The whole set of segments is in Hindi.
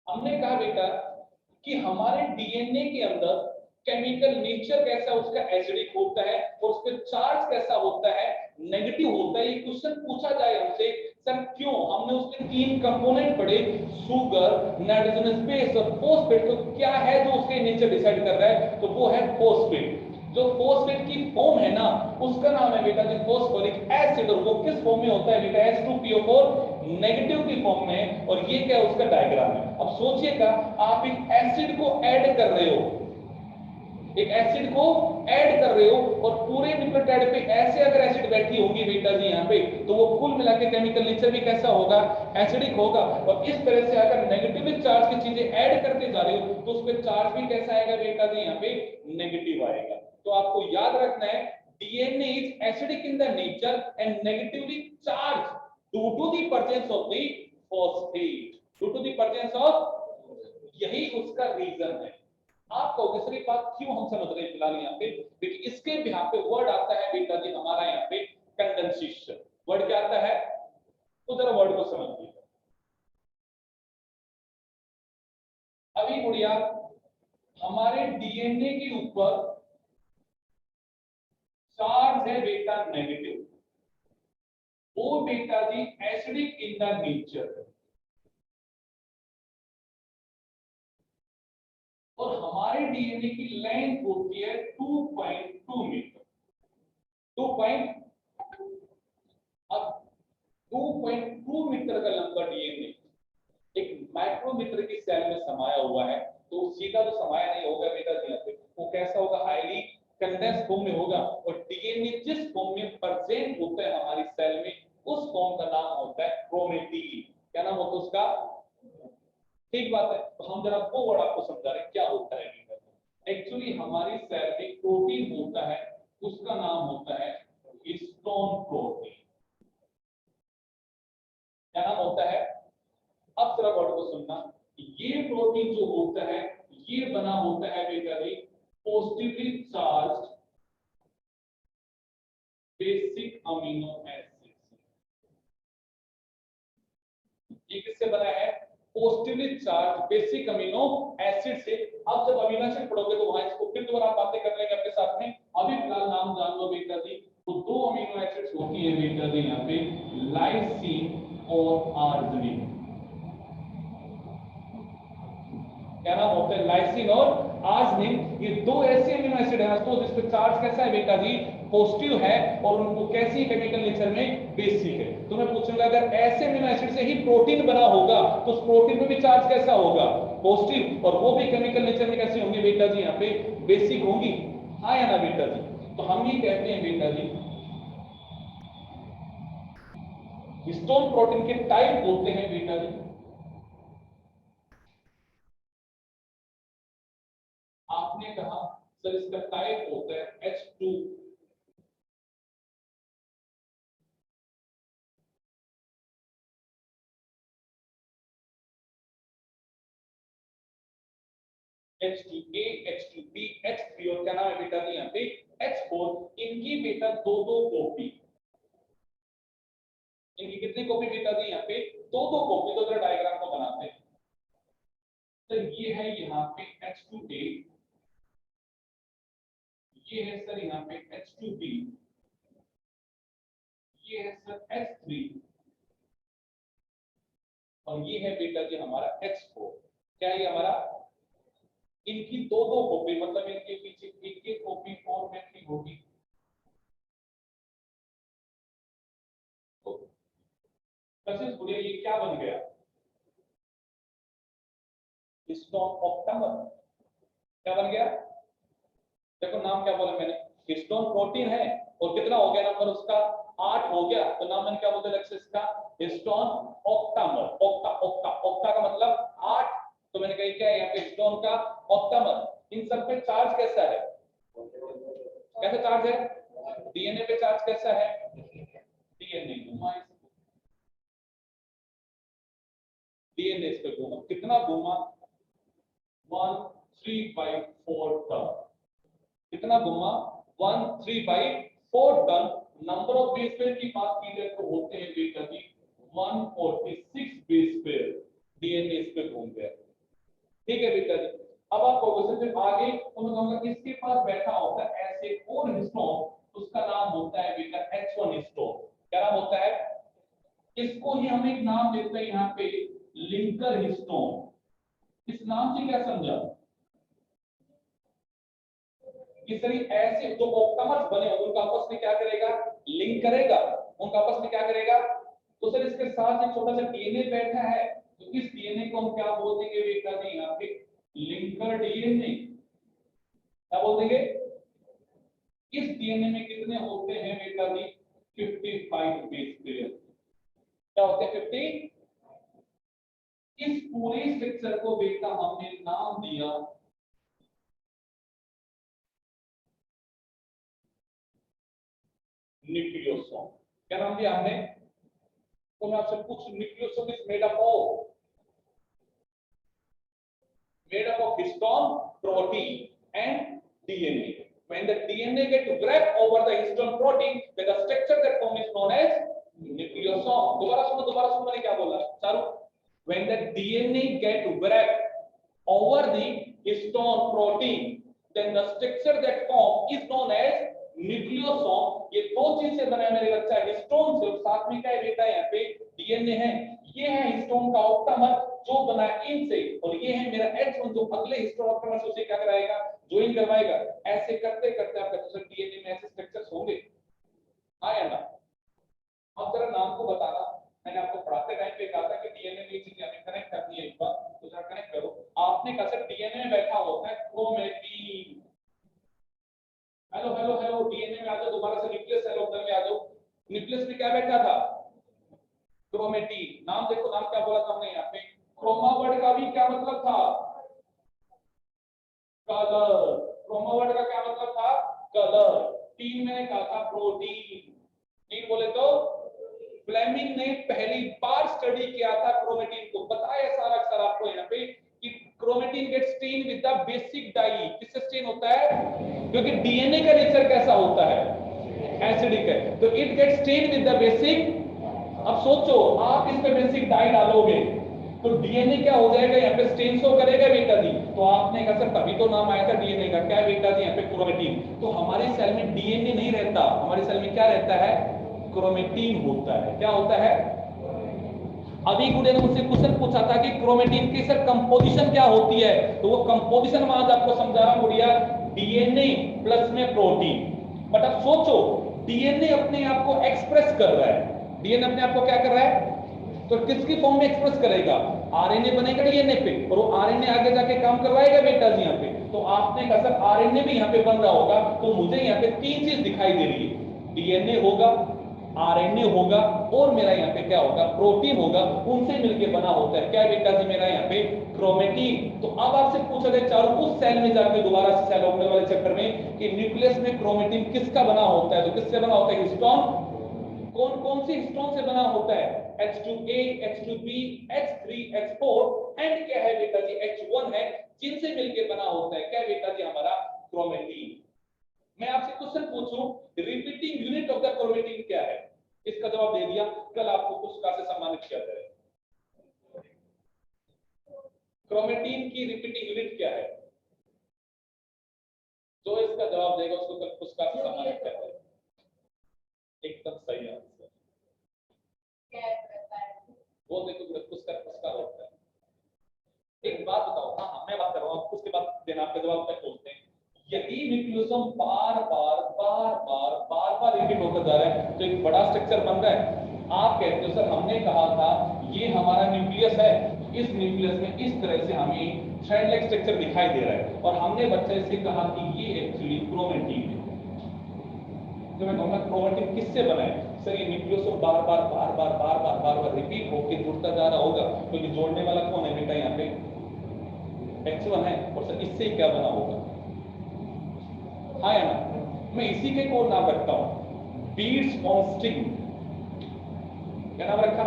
हमने कहा बेटा कि हमारे डीएनए के अंदर केमिकल नेचर कैसा उसका एसिडिक होता है और उस पर चार्ज कैसा होता है, नेगेटिव होता है। ये क्वेश्चन पूछा जाए हमसे, सर क्यों? हमने उसके तीन कंपोनेंट पढ़े, शुगर, नाइट्रोजनस बेस और फॉस्फेट। तो क्या है जो उसके नेचर डिसाइड कर रहा है? तो वो है फॉस्फेट। जो फॉस्फेट की फॉर्म है ना, उसका नाम है बेटा जी फॉस्फोरिक एसिड। और वो किस फॉर्म में होता है बेटा? H2PO4 नेगेटिव की फॉर्म में। और ये क्या है? उसका डायग्राम है। अब सोचिएगा, आप एक एसिड को ऐड कर रहे हो, एक एसिड को ऐड कर रहे हो और पूरे न्यूक्लियोटाइड पे ऐसे अगर एसिड बैठी होगी बेटा जी यहाँ पे, तो वो कुल मिला के केमिकल नेचर भी कैसा होगा? एसिडिक होगा। और इस तरह से अगर नेगेटिवली चार्ज की चीजें ऐड करते जा रहे हो तो उस पर चार्ज भी कैसा आएगा बेटा जी? यहाँ पे नेगेटिव आएगा। तो आपको याद रखना है, DNA is acidic in the nature and negatively charge due to the presence of the phosphate, due to the presence of, यही उसका रीजन है। आप कहोगे सर ये बात क्यों हम समझ रहे हैं फिलहाल यहाँ पे? देखिए इसके यहाँ पे वर्ड आता है बेटा जी हमारा यहाँ पे कंडेंसेशन। वर्ड क्या आता है? तो जरा वर्ड को समझिए। अभी गुड़िया हमारे डीएनए के ऊपर चार्ज है बेटा नेगेटिव, वो बेटा जी एसिडिक इन द नेचर है। और हमारे डीएनए की लेंथ होती है 2.2 मीटर। 2. अब 2.2 मीटर का लंबा डीएनए एक माइक्रोमीटर की सेल में समाया हुआ है। तो सीधा तो समाया नहीं होगा बेटा जी यहाँ पे, वो कैसा होगा? हाईली कंडेंस फॉर्म में होगा। और डीएनए जिस फॉर्म में प्रेजेंट होता है हमारी सेल में, उस फॉर्म का नाम होता है क्रोमेटिन। क्या नाम होता है उसका? ठीक बात है। तो हम जरा वो वर्ड आपको समझा रहे हैं क्या होता है। एक्चुअली हमारी सेल में प्रोटीन होता है, उसका नाम होता है हिस्टोन प्रोटीन। क्या नाम होता है? अब जरा वर्ड को सुनना, ये प्रोटीन जो होता है ये बना होता है बेटा जी positively charge basic amino acid. ये किससे बना है? Positively charge basic amino acid से। अब जब अमीनो एसिड पढ़ोगे तो वहां इसको फिर दोबारा बातें कर लेंगे आपके साथ में। अभी फिलहाल नाम जान लो बेटा जी, तो दो अमीनो एसिड्स होती है बेटा जी यहाँ पे, लाइसिन और आर्जिनिन। क्या नाम होता है? लाइसिन और आर्जिनिन। ये दो ऐसे अमीनो एसिड है तो जिस पे चार्ज कैसा है बेटा जी? पॉजिटिव है। और उनको कैसी केमिकल नेचर में? बेसिक है। तो मैं पूछूंगा अगर ऐसे अमीनो एसिड से ही प्रोटीन बना होगा तो उस प्रोटीन में भी चार्ज कैसा होगा? पॉजिटिव। और वो भी केमिकल नेचर में कैसी होंगी बेटा जी? यहाँ पे बेसिक होंगी। हाँ या ना बेटा जी? तो हम ये कहते हैं बेटा जी हिस्टोन प्रोटीन के टाइप होते हैं बेटा जी। आपने कहा सर इसका टाइप होता है H2। H2A, H2B, H3 और क्या नाम है बेटा जी यहाँ पे? H4। इनकी बेटा दो दो कॉपी। इनकी कितनी कॉपी बेटा जी यहाँ पे? दो दो कॉपी। तो जरा डायग्राम को बनाते हैं। तो ये है यहाँ पे H2A, ये है सर यहाँ पे H2B, ये है सर H3 और ये है बेटा जी हमारा H4। क्या है हमारा? इनकी दो दो कॉपी, मतलब इनके पीछे एक एक कॉपी फॉर्मेटिंग होगी। तो ये क्या बन गया? Histone octamer. क्या बन गया? देखो नाम क्या बोला मैंने, हिस्टोन प्रोटीन है और कितना हो गया नंबर उसका? 8 हो गया। तो नाम मैंने क्या बोला लक्ष्य इसका? Histone octamer. Octa octa octa का मतलब 8। तो मैंने कहा क्या है यहाँ पे? हिस्टोन का ऑक्टामर। इन सब पे चार्ज कैसा है? कैसा चार्ज है? डीएनए पे चार्ज कैसा है? डीएनए घुमा, डीएनए इस पे घूमा। कितना घूमा? 13/4 टर्न। कितना घूमा? 13/4 turn. Number of base pair की बात की जाए तो होते हैं बेटा जी 146 बेस पेयर। डीएनए इस पे घूम गया। ठीक है बेटा जी। अब आप कहोगे सर फिर आगे तो मैं कहूंगा इसके पास बैठा होता है ऐसे और हिस्टोन, उसका नाम होता है बेटा H1 हिस्टोन। क्या नाम होता है? इसको ही हम एक नाम देते हैं यहाँ पे लिंकर हिस्टोन। इस नाम से क्या समझा कि सर ऐसे जो ऑक्टामर्स बने होंगे उनका आपस में क्या करेगा, लिंक करेगा, उनका आपस में क्या करेगा। तो सर इसके साथ एक छोटा सा डीएनए बैठा है, तो इस डीएनए को हम क्या बोल देंगे बेटा जी यहाँ पे, लिंकर डीएनए। क्या बोल देंगे? इस डीएनए में कितने होते हैं बेटा जी, 55 बेस पेयर। क्या होते हैं 50? इस पूरे स्ट्रक्चर को बेटा हमने नाम दिया न्यूक्लियोसोम। क्या नाम दिया हमने? तो मैं आपसे पूछ, nucleosome is made up of histone, protein and DNA. When the DNA get wrapped over the histone protein, then the structure that form is known as nucleosome. दोबारा सुनो मैंने क्या बोला Charu? When the DNA get wrapped over the histone protein, then the structure that form is known as nucleosome. ये दो चीज से बना है मेरे बच्चा, हिस्टोन से, साथ में क्या है बेटा यहाँ पे डीएनए है। ये है हिस्टोन का ऑक्टामर जो बना है इनसे, और ये है मेरा H1 जो अगले हिस्टोन ऑक्टामर से उसे क्या कराएगा, ज्वाइन करवाएगा। ऐसे करते करते आपका दूसरा डीएनए में ऐसे स्ट्रक्चर्स होंगे, हाँ या ना? अब जरा नाम को बताना, मैंने आपको पढ़ाते टाइम पे कहा था कि डीएनए में ये चीजें हमें कनेक्ट करनी है, एक बार तो जरा कनेक्ट करो। आपने कहा सर डीएनए में बैठा होता है chromatin. Hello hello hello, DNA में आ जाओ दोबारा से, न्यूक्लियस सेल ऑफ में आ जाओ। न्यूक्लियस में क्या बैठा था? क्रोमेटिन। नाम देखो, नाम क्या बोला था हमने यहाँ पे, क्रोमा वर्ड का भी क्या मतलब था, कलर। क्रोमा वर्ड का क्या मतलब था, कलर। टीन मैंने कहा था प्रोटीन। टीन बोले तो फ्लेमिंग ने पहली बार स्टडी किया था क्रोमेटिन को, बताया सारा अक्षर आपको यहाँ पे कि chromatin get stain with the basic dye. किससे स्टेन होता है? क्योंकि डीएनए का नेचर कैसा होता है, एसिडिक है, तो it get stain with the basic. अब सोचो आप इस पे बेसिक डाई डालोगे तो डीएनए क्या हो जाएगा, यहाँ पे स्टेन शो करेगा बेटा जी। तो आपने कहा सर तभी तो नाम आया था डीएनए का, क्या बेटा जी यहाँ पे क्रोमेटिन। तो हमारे सेल में डीएनए नहीं रहता, हमारे सेल में क्या रहता है, क्रोमेटिन होता है। क्या होता है? अभी गुड़े ने मुझसे क्वेश्चन पूछा था कि क्रोमेटिन की सर कंपोजिशन क्या होती है, तो वो कंपोजिशन मैं आज आपको समझा रहा हूं गुड़िया, डीएनए प्लस में प्रोटीन। बट अब सोचो डीएनए अपने आप को एक्सप्रेस कर रहा है, डीएनए अपने आप को क्या कर रहा है, तो किसकी फॉर्म में एक्सप्रेस करेगा, आरएनए बनेगा डीएनए पे, और वो आरएनए आगे जाके काम करवाएगा बेटा जी यहाँ पे। तो आपने कहा सर आरएनए भी यहाँ पे बन रहा होगा, तो मुझे यहाँ पे तीन चीज दिखाई दे रही है, डीएनए होगा, आरएनए होगा, और मेरा यहाँ पे क्या होगा, प्रोटीन होगा, उनसे मिलके बना होता है क्या बेटा जी, मेरा यहाँ पे क्रोमेटिन। तो अब आपसे पूछा जाए चारों उस सेल में जाके दोबारा से सेल ऑर्गेनल वाले चैप्टर में कि न्यूक्लियस में क्रोमेटिन किसका बना होता है, तो किससे बना होता है, हिस्टोन। कौन कौन सी हिस्टोन से बना होता है, H2A, H2B, H3, H4 and क्या है बेटा जी H1 है, जिनसे मिलके बना होता है क्या बेटा जी हमारा क्रोमेटिन। मैं आपसे क्वेश्चन पूछूं repeating unit of the chromatin क्या है, इसका जवाब दे दिया, कल आपको पुरस्कार से सम्मानित किया जाएगा। क्रोमेटिन की रिपीटिंग यूनिट क्या है, जो इसका जवाब देगा उसको कल पुरस्कार से सम्मानित किया जाएगा। एकदम सही आंसर, वो देखो पुरस्कार पुरस्कार होता है। एक बात बताओ, हाँ हाँ मैं बात कर रहा हूँ, उसके बाद देना आपका जवाब तक बोलते हैं। यदि न्यूक्लियोसोम बार बार रिपीट होता जा रहा है तो एक बड़ा स्ट्रक्चर बन रहा है। आप कहते हो सर हमने कहा था ये हमारा न्यूक्लियस है, इस न्यूक्लियस में इस तरह से हमें थ्रेड लाइक स्ट्रक्चर दिखाई दे रहा है, और हमने बच्चे से कहा कि ये एक्चुअली क्रोमेटिन है। तो मैं कहूंगा क्रोमेटिन किससे बना है, सर ये न्यूक्लियोसोम बार बार रिपीट होकर जुड़ता जा रहा होगा, क्योंकि जोड़ने वाला कौन है बेटा यहाँ पे H1 है, और सर इससे क्या बना होगा, हाँ या ना? मैं इसी के कोड नाम रखता हूं बीड्स ऑन स्ट्रिंग। क्या नाम रखा,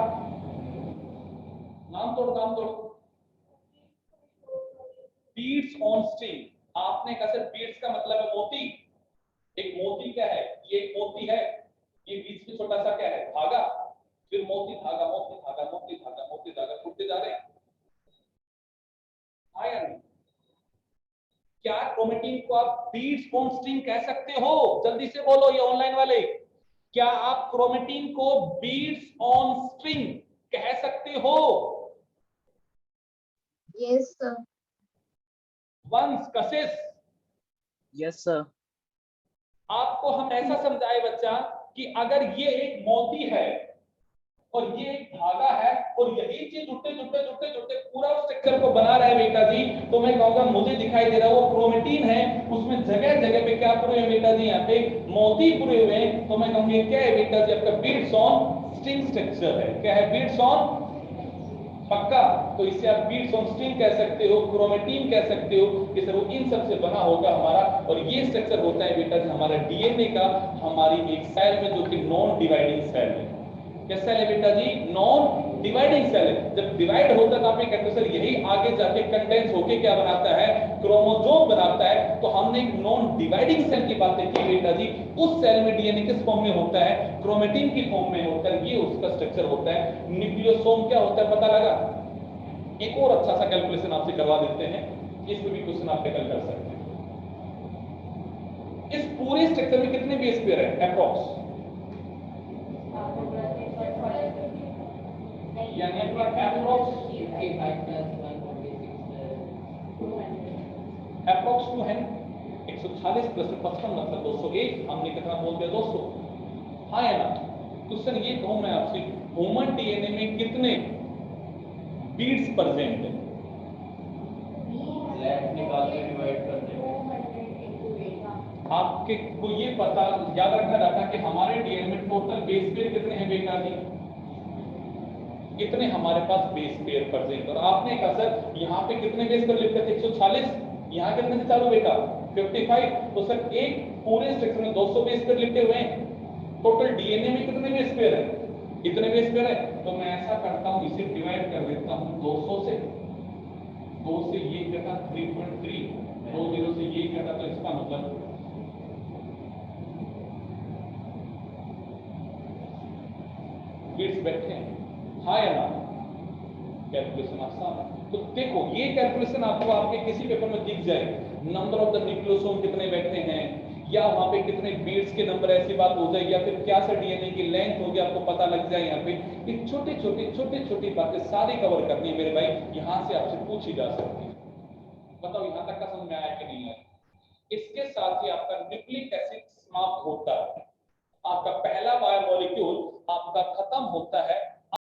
नाम तोड़ो बीड्स ऑन स्ट्रिंग। आपने कहा सर बीड्स का मतलब है मोती, एक मोती क्या है, ये एक मोती है, ये बीच में छोटा सा क्या है, धागा, फिर मोती धागा मोती धागा मोती धागा मोती धागा टूटते जा रहे हैं, हाँ या नहीं? क्रोमेटिन को आप बीड्स ऑन स्ट्रिंग कह सकते हो? जल्दी से बोलो ये ऑनलाइन वाले, क्या आप क्रोमेटिन को बीड्स ऑन स्ट्रिंग कह सकते हो? Yes sir. वंस कशिश, यस सर। आपको हम ऐसा समझाए बच्चा कि अगर ये एक मोती है और ये एक धागा है और यही चीज जुड़ते जुड़ते जुड़ते जुड़ते पूरा स्ट्रक्चर को बना रहा है बेटा जी, तो मैं कहूंगा मुझे दिखाई दे रहा है वो क्रोमेटिन है, उसमें जगह जगह पे क्या पूरे बेटा जी, यहाँ पे मोती पूरे हुए हैं, तो मैं कहूंगी क्या है बेटा जी, आपका बीड्स ऑन स्ट्रिंग स्ट्रक्चर है। क्या है? बीड्स ऑन, पक्का? तो इसे आप बीड्स ऑन स्ट्रिंग कह सकते हो, क्रोमेटिन कह सकते हो, कि सर वो इन सब से बना होगा हमारा, और ये स्ट्रक्चर होता है बेटा जी हमारा डीएनए का, हमारी एक सेल में जो कि नॉन डिवाइडिंग सेल है। क्या सेल है बेटा जी? नॉन डिवाइडिंग सेल है। जब डिवाइड होता है तो आप ये कहते हो सर यही आगे जाके कंडेंस होके क्या बनाता है? क्रोमोसोम बनाता है। तो हमने एक नॉन डिवाइडिंग सेल की बातें की बेटा जी, उस सेल में डीएनए किस फॉर्म में होता है? क्रोमेटिन की फॉर्म में होता है, ये उसका स्ट्रक्चर होता है। न्यूक्लियोसोम क्या होता है पता लगा? एक और अच्छा सा कैलकुलेशन आपसे करवा देते हैं, इस पे भी क्वेश्चन आप टैकल कर सकते हैं। इस पूरे स्ट्रक्चर में कितने बेस पेयर है अप्रॉक्स? यानी अप्रॉक्स 2 है। 140 प्लस 55 मतलब 201, हमने कितना बोल दिया? 200। हाँ है ना? क्वेश्चन ये कहूं मैं आपसे, ह्यूमन डीएनए में कितने बीड्स प्रेजेंट है? लेफ्ट निकाल के डिवाइड कर देंगे। आपके को ये पता याद रखना रहता कि हमारे डीएनए में टोटल बेस पेयर कितने हैं बेटा जी? कितने हमारे पास बेस पेयर प्रेजेंट? और आपने कहा सर यहाँ पे कितने बेस पेयर लिखते थे? 140, यहाँ कितने से चालू बेटा? 55। तो सर एक पूरे स्ट्रक्चर में 200 बेस पेयर लिखे हुए हैं, टोटल डीएनए में कितने बेस पेयर है? इतने बेस पेयर है। तो मैं ऐसा करता हूँ, इसे डिवाइड कर देता हूँ 200 से, 2 से ये कहता 3.3, 2 0 से ये कहता, तो इसका मतलब बिट्स बैठे हैं, हाँ या ना? कैलकुलेशन आसान है। तो देखो ये कैलकुलेशन आपको आपके किसी पेपर में दिख जाए, नंबर ऑफ द न्यूक्लियोसोम कितने बैठे हैं, या वहां पे कितने बीट्स के नंबर, ऐसी बात हो जाए, या फिर क्या सा डीएनए की लेंथ होगी, आपको पता लग जाए। यहाँ पे ये छोटी छोटी बातें सारी कवर करनी है मेरे भाई, यहाँ से आपसे पूछी जा सकती है। बताओ यहाँ तक का समझ में आया कि नहीं आया? इसके साथ ही आपका न्यूक्लिक एसिड समाप्त होता है, आपका पहला बायोमोलिक्यूल आपका खत्म होता है